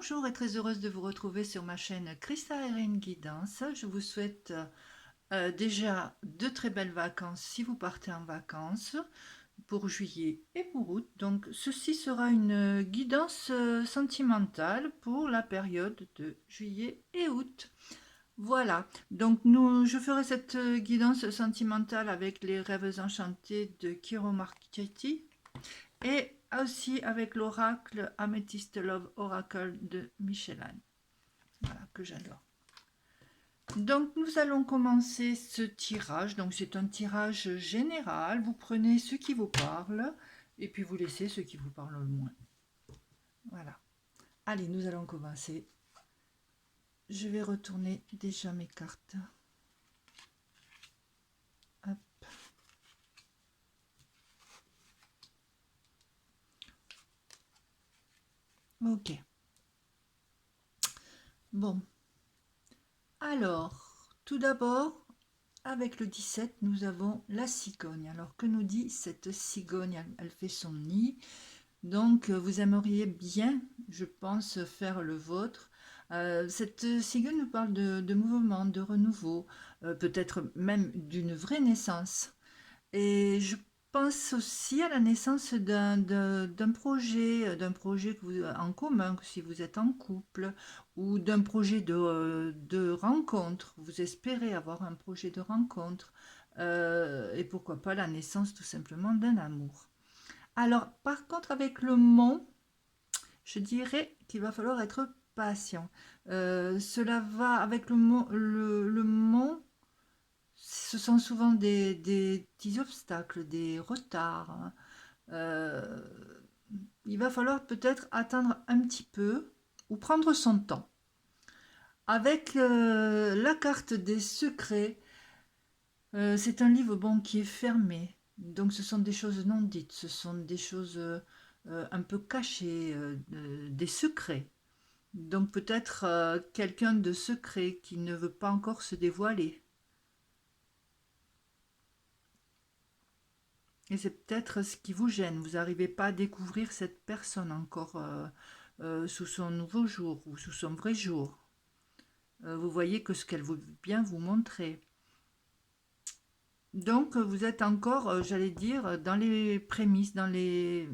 Bonjour et très heureuse de vous retrouver sur ma chaîne Christa Erin Guidance. Je vous souhaite déjà de très belles vacances si vous partez en vacances pour juillet et pour août. Donc ceci sera une guidance sentimentale pour la période de juillet et août. Voilà, donc je ferai cette guidance sentimentale avec les rêves enchantés de Kiro Marchetti et aussi avec l'oracle Amethyst Love Oracle de Micheline, voilà, que j'adore. Donc nous allons commencer ce tirage. Donc c'est un tirage général. Vous prenez ce qui vous parle et puis vous laissez ce qui vous parle le moins. Voilà. Allez, nous allons commencer. Je vais retourner déjà mes cartes. Hop. Ok. Bon. Alors, tout d'abord, avec le 17, nous avons la cigogne. Alors, que nous dit cette cigogne? Elle fait son nid. Donc, vous aimeriez bien, je pense, faire le vôtre. Cette cigogne nous parle de mouvement, de renouveau, peut-être même d'une vraie naissance. Et je pense aussi à la naissance d'un projet que vous, en commun, si vous êtes en couple, ou d'un projet de rencontre. Vous espérez avoir un projet de rencontre, et pourquoi pas la naissance tout simplement d'un amour. Alors, par contre, avec le mont, je dirais qu'il va falloir être patient. Cela va avec le mont, ce sont souvent des petits obstacles, des retards, hein. Euh, il va falloir peut-être attendre un petit peu ou prendre son temps. Avec la carte des secrets, c'est un livre bon qui est fermé. Donc ce sont des choses non dites, ce sont des choses un peu cachées, des secrets. Donc peut-être quelqu'un de secret qui ne veut pas encore se dévoiler. Et c'est peut-être ce qui vous gêne. Vous n'arrivez pas à découvrir cette personne encore sous son nouveau jour ou sous son vrai jour. Vous voyez que ce qu'elle veut bien vous montrer. Donc vous êtes encore, j'allais dire, dans les prémices, dans les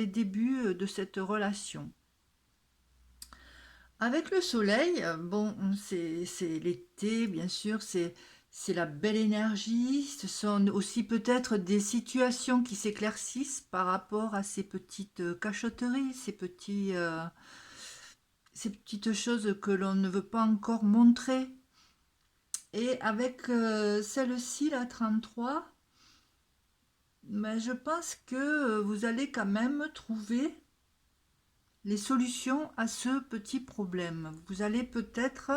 débuts de cette relation. Avec le soleil, bon, c'est l'été, bien sûr, c'est la belle énergie. Ce sont aussi peut-être des situations qui s'éclaircissent par rapport à ces petites cachotteries, ces petites choses que l'on ne veut pas encore montrer. Et avec celle-ci, la 33, ben, je pense que vous allez quand même trouver les solutions à ce petit problème. Vous allez peut-être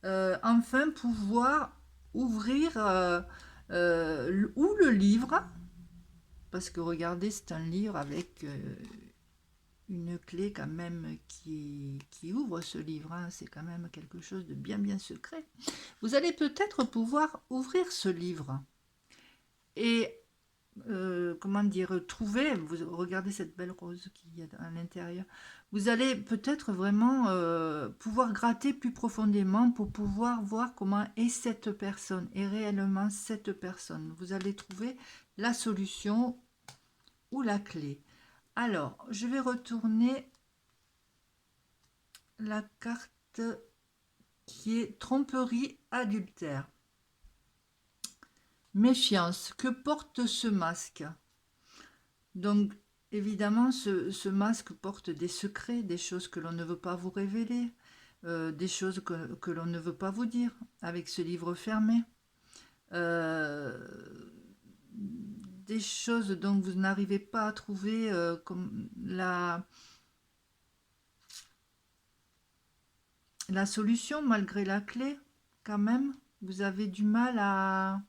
enfin pouvoir ouvrir ou le livre, parce que regardez, c'est un livre avec une clé quand même qui ouvre ce livre, hein. C'est quand même quelque chose de bien bien secret. Vous allez peut-être pouvoir ouvrir ce livre et comment dire, trouver, vous regardez cette belle rose qu'il y a à l'intérieur, vous allez peut-être vraiment pouvoir gratter plus profondément pour pouvoir voir comment est cette personne, est réellement cette personne. Vous allez trouver la solution ou la clé. Alors, je vais retourner la carte qui est tromperie adultère. Méfiance, que porte ce masque? Donc, évidemment, ce masque porte des secrets, des choses que l'on ne veut pas vous révéler, des choses que l'on ne veut pas vous dire avec ce livre fermé, euh, des choses dont vous n'arrivez pas à trouver comme la solution malgré la clé, quand même. Vous avez du mal à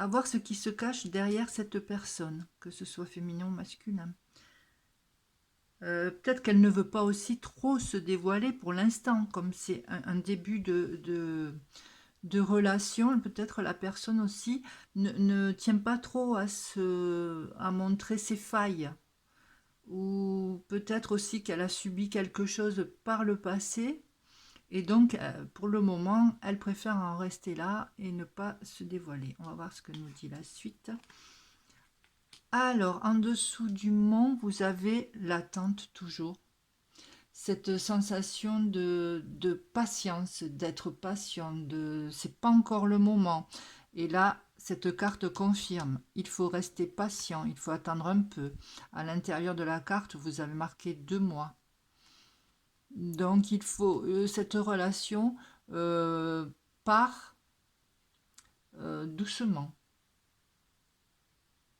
voir ce qui se cache derrière cette personne, que ce soit féminin ou masculin. Peut-être qu'elle ne veut pas aussi trop se dévoiler pour l'instant, comme c'est un début de relation, peut-être la personne aussi ne tient pas trop à montrer ses failles ou peut-être aussi qu'elle a subi quelque chose par le passé, et donc pour le moment, elle préfère en rester là et ne pas se dévoiler. On va voir ce que nous dit la suite. Alors, en dessous du mont, vous avez l'attente toujours. Cette sensation de patience, d'être patient, c'est pas encore le moment. Et là, cette carte confirme, il faut rester patient, il faut attendre un peu. À l'intérieur de la carte, vous avez marqué 2 mois. Donc il faut, cette relation part doucement.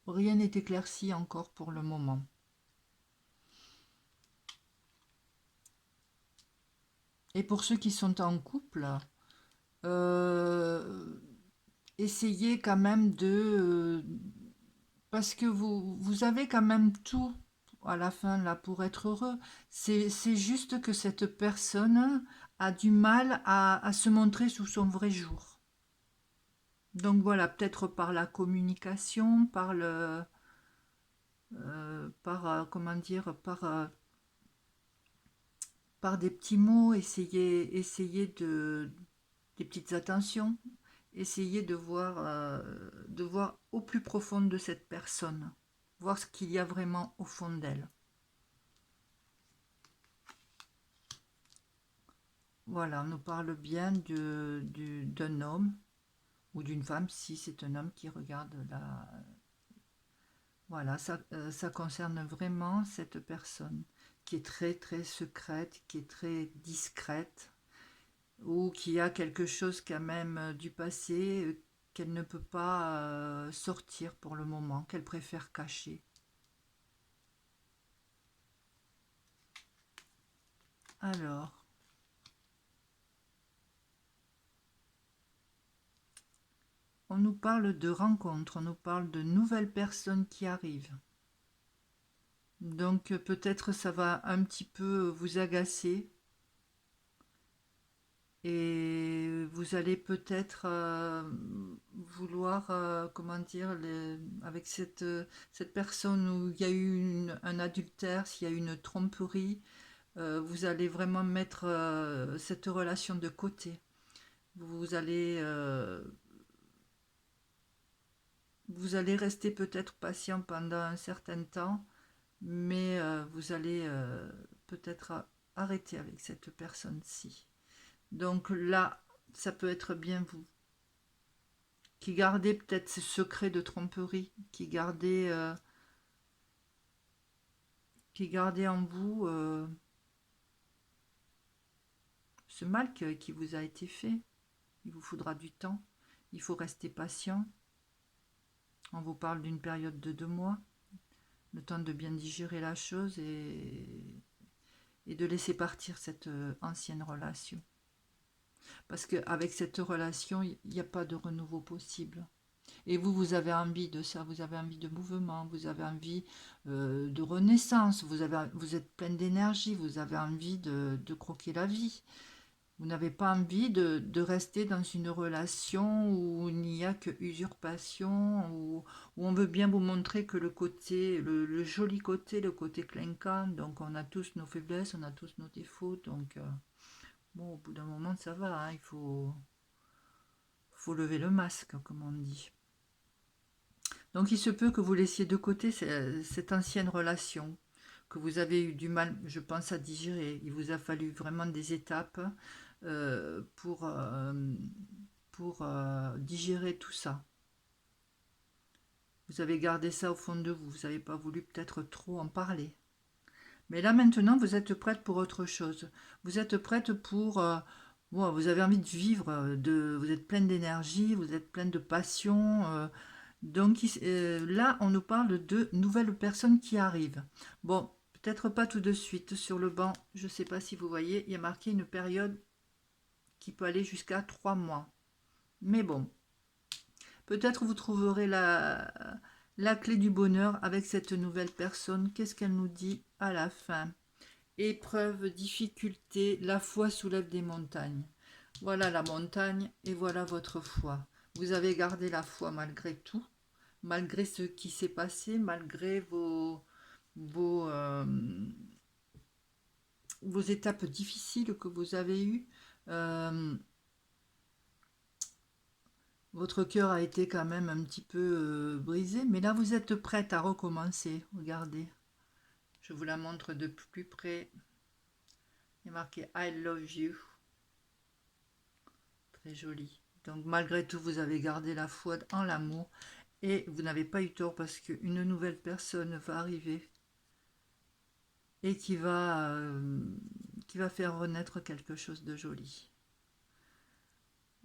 Rien n'est éclairci encore pour le moment. Et pour ceux qui sont en couple, euh, essayez quand même parce que vous avez quand même tout à la fin là pour être heureux. C'est juste que cette personne a du mal à se montrer sous son vrai jour. Donc voilà, peut-être par la communication, comment dire, par des petits mots, essayer des petites attentions, essayer de voir au plus profond de cette personne, voir ce qu'il y a vraiment au fond d'elle. Voilà, on nous parle bien d'un homme ou d'une femme, si c'est un homme qui regarde la... Voilà, ça concerne vraiment cette personne qui est très très secrète, qui est très discrète, ou qui a quelque chose quand même du passé qu'elle ne peut pas sortir pour le moment, qu'elle préfère cacher. Alors, on nous parle de rencontres, on nous parle de nouvelles personnes qui arrivent. Donc peut-être ça va un petit peu vous agacer et vous allez peut-être vouloir, comment dire, avec cette personne où il y a eu un adultère, s'il y a eu une tromperie, vous allez vraiment mettre cette relation de côté. Vous allez, euh, vous allez rester peut-être patient pendant un certain temps, mais vous allez peut-être arrêter avec cette personne-ci. Donc là, ça peut être bien vous qui gardez peut-être ce secret de tromperie, qui gardez en vous ce mal qui vous a été fait. Il vous faudra du temps, il faut rester patient. On vous parle d'une période de 2 mois, le temps de bien digérer la chose et de laisser partir cette ancienne relation. Parce qu'avec cette relation, il n'y a pas de renouveau possible. Et vous avez envie de ça, vous avez envie de mouvement, vous avez envie de renaissance, vous êtes pleine d'énergie, vous avez envie de croquer la vie. Vous n'avez pas envie de rester dans une relation où il n'y a que usurpation, où on veut bien vous montrer que le joli côté, le côté clinquant, donc on a tous nos faiblesses, on a tous nos défauts, donc bon, au bout d'un moment ça va, hein, faut lever le masque, comme on dit. Donc il se peut que vous laissiez de côté cette ancienne relation, que vous avez eu du mal, je pense, à digérer. Il vous a fallu vraiment des étapes euh, pour, euh, pour digérer tout ça. Vous avez gardé ça au fond de vous, vous n'avez pas voulu peut-être trop en parler. Mais là maintenant, vous êtes prête pour autre chose. Vous êtes prête pour... bon, vous avez envie de vivre, vous êtes pleine d'énergie, vous êtes pleine de passion. Donc là, on nous parle de nouvelles personnes qui arrivent. Bon, peut-être pas tout de suite. Sur le banc, je ne sais pas si vous voyez, il y a marqué une période qui peut aller jusqu'à 3 mois. Mais bon, peut-être vous trouverez la clé du bonheur avec cette nouvelle personne. Qu'est-ce qu'elle nous dit à la fin? Épreuve, difficulté, la foi soulève des montagnes. Voilà la montagne et voilà votre foi. Vous avez gardé la foi malgré tout, malgré ce qui s'est passé, malgré vos, vos étapes difficiles que vous avez eues. Euh, Votre cœur a été quand même un petit peu brisé, mais là vous êtes prête à recommencer. Regardez, je vous la montre de plus près. Il est marqué I love you. Très joli. Donc malgré tout, vous avez gardé la foi en l'amour et vous n'avez pas eu tort parce qu'une nouvelle personne va arriver et qui va faire renaître quelque chose de joli.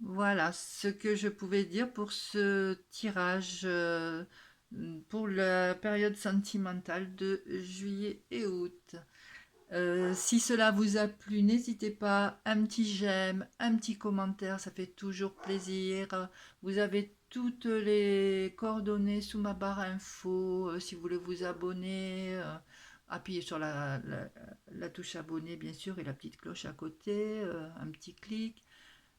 Voilà ce que je pouvais dire pour ce tirage pour la période sentimentale de juillet et août. Si cela vous a plu, n'hésitez pas, un petit j'aime, un petit commentaire, ça fait toujours plaisir. Vous avez toutes les coordonnées sous ma barre info, si vous voulez vous abonner, appuyez sur la touche abonner bien sûr et la petite cloche à côté, un petit clic.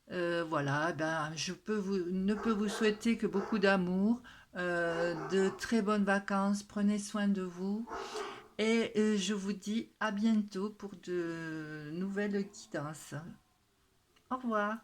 Voilà, ben, ne peux vous souhaiter que beaucoup d'amour, de très bonnes vacances, prenez soin de vous. Et je vous dis à bientôt pour de nouvelles guidances. Au revoir.